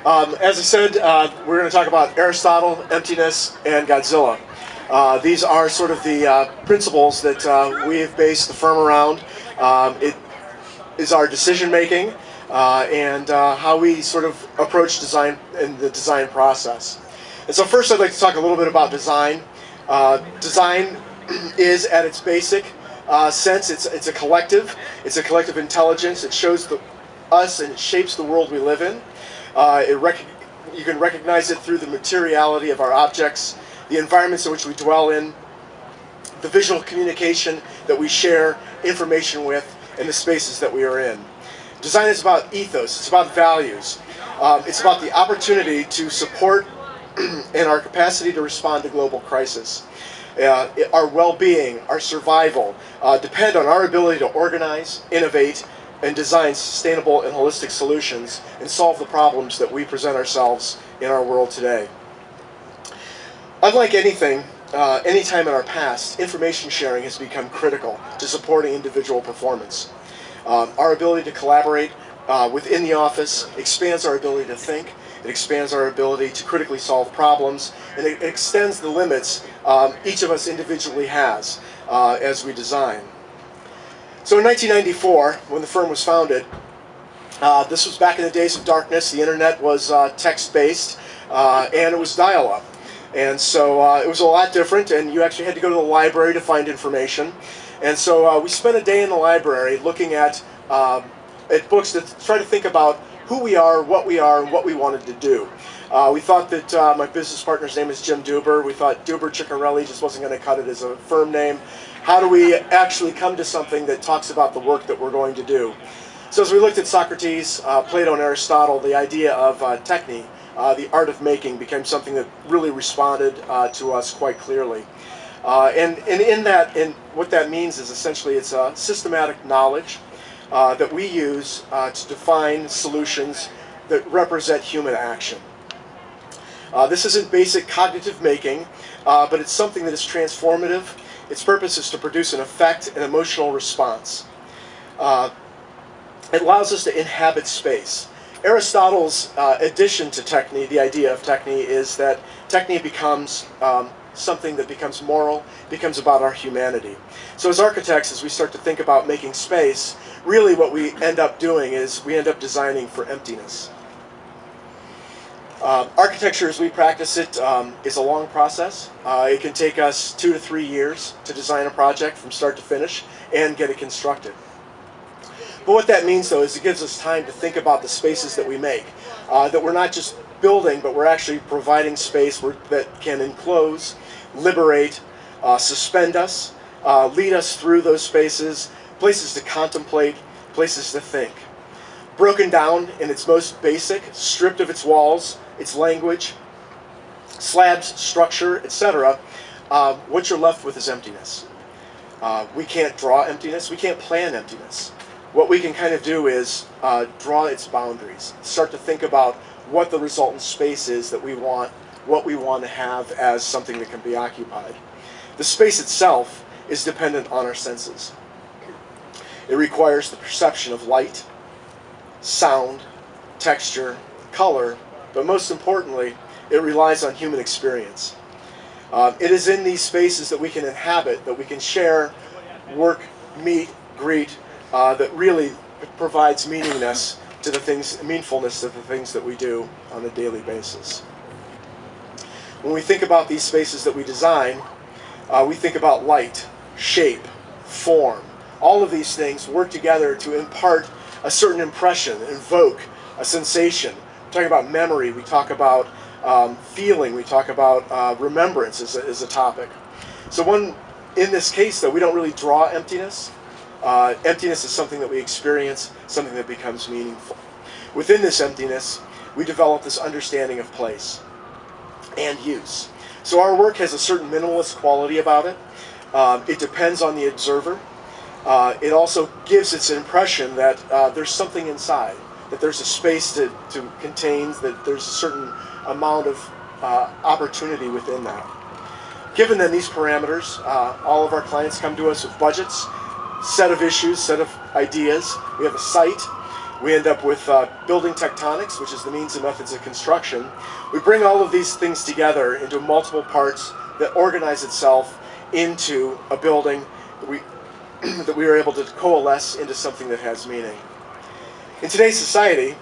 As I said, we're going to talk about Aristotle, emptiness, and Godzilla. These are sort of the principles that we have based the firm around. It is our decision making and how we sort of approach design and the design process. And so first I'd like to talk a little bit about design. Design is at its basic sense, it's a collective. It's a collective intelligence. It shows us and it shapes the world we live in. You can recognize it through the materiality of our objects, the environments in which we dwell in, the visual communication that we share information with, and the spaces that we are in. Design is about ethos, it's about values. It's about the opportunity to support and our capacity to respond to global crisis. Our well-being, our survival, depend on our ability to organize, innovate, and design sustainable and holistic solutions and solve the problems that we present ourselves in our world today. Unlike anything, any time in our past, information sharing has become critical to supporting individual performance. Our ability to collaborate within the office expands our ability to think, it expands our ability to critically solve problems, and it extends the limits each of us individually has as we design. So in 1994, when the firm was founded, this was back in the days of darkness. The internet was text-based, and it was dial-up. And so it was a lot different, and you actually had to go to the library to find information. And so we spent a day in the library looking at books to try to think about who we are, and what we wanted to do. We thought that my business partner's name is Jim Duber. We thought Duber Ciccarelli just wasn't going to cut it as a firm name. How do we actually come to something that talks about the work that we're going to do? So as we looked at Socrates, Plato, and Aristotle, the idea of techne, the art of making, became something that really responded to us quite clearly. And what that means is essentially it's a systematic knowledge that we use to define solutions that represent human action. This isn't basic cognitive making, but it's something that is transformative. Its purpose is to produce an effect, an emotional response. It allows us to inhabit space. Aristotle's addition to techne, the idea of techne, is that techne becomes something that becomes moral, becomes about our humanity. So as architects, as we start to think about making space, really what we end up doing is we end up designing for emptiness. Architecture, as we practice it, is a long process. It can take us 2 to 3 years to design a project from start to finish and get it constructed. But what that means, though, is it gives us time to think about the spaces that we make. That we're not just building, but we're actually providing space that can enclose, liberate, suspend us, lead us through those spaces, places to contemplate, places to think. Broken down in its most basic, stripped of its walls, its language, slabs, structure, etc., what you're left with is emptiness. We can't draw emptiness, we can't plan emptiness. What we can kind of do is draw its boundaries, start to think about what the resultant space is that we want, what we want to have as something that can be occupied. The space itself is dependent on our senses. It requires the perception of light, sound, texture, color, but most importantly, it relies on human experience. It is in these spaces that we can inhabit, that we can share, work, meet, greet, that really provides meaningness to the things, meaningfulness to the things that we do on a daily basis. When we think about these spaces that we design, we think about light, shape, form. All of these things work together to impart a certain impression, invoke a sensation. We talk about memory, we talk about feeling, we talk about remembrance as a topic. So in this case, though, we don't really draw emptiness. Emptiness is something that we experience, something that becomes meaningful. Within this emptiness, we develop this understanding of place and use. So our work has a certain minimalist quality about it. It depends on the observer. It also gives its impression that there's something inside, that there's a space to contain, that there's a certain amount of opportunity within that. Given then these parameters, all of our clients come to us with budgets, set of issues, set of ideas. We have a site. We end up with building tectonics, which is the means and methods of construction. We bring all of these things together into multiple parts that organize itself into a building that we are able to coalesce into something that has meaning. In today's society,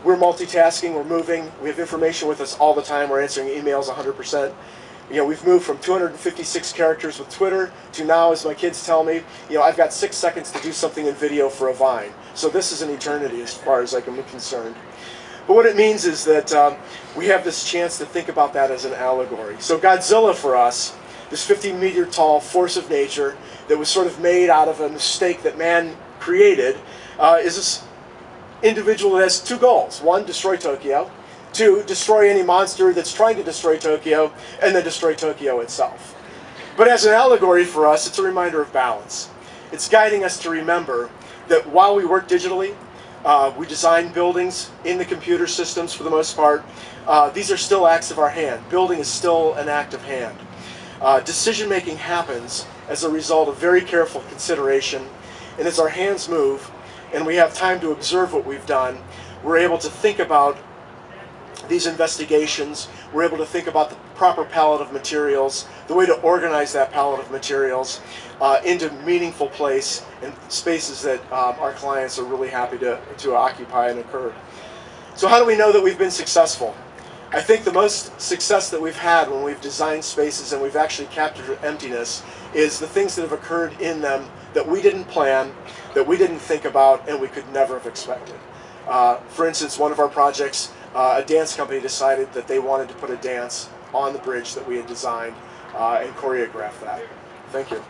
we're multitasking, we're moving, we have information with us all the time, we're answering emails 100%. You know, we've moved from 256 characters with Twitter to now, as my kids tell me, you know, I've got 6 seconds to do something in video for a Vine. So this is an eternity as far as I'm concerned. But what it means is that we have this chance to think about that as an allegory. So Godzilla for us, this 50-meter tall force of nature that was sort of made out of a mistake that man created, is this individual that has 2 goals. 1, destroy Tokyo. 2, destroy any monster that's trying to destroy Tokyo, and then destroy Tokyo itself. But as an allegory for us, it's a reminder of balance. It's guiding us to remember that while we work digitally, we design buildings in the computer systems for the most part, these are still acts of our hand. Building is still an act of hand. Decision-making happens as a result of very careful consideration, and as our hands move, and we have time to observe what we've done, we're able to think about these investigations, we're able to think about the proper palette of materials, the way to organize that palette of materials into meaningful place and spaces that our clients are really happy to occupy and occur. So how do we know that we've been successful? I think the most success that we've had when we've designed spaces and we've actually captured emptiness is the things that have occurred in them that we didn't plan, that we didn't think about, and we could never have expected. For instance, one of our projects, a dance company decided that they wanted to put a dance on the bridge that we had designed and choreographed that. Thank you.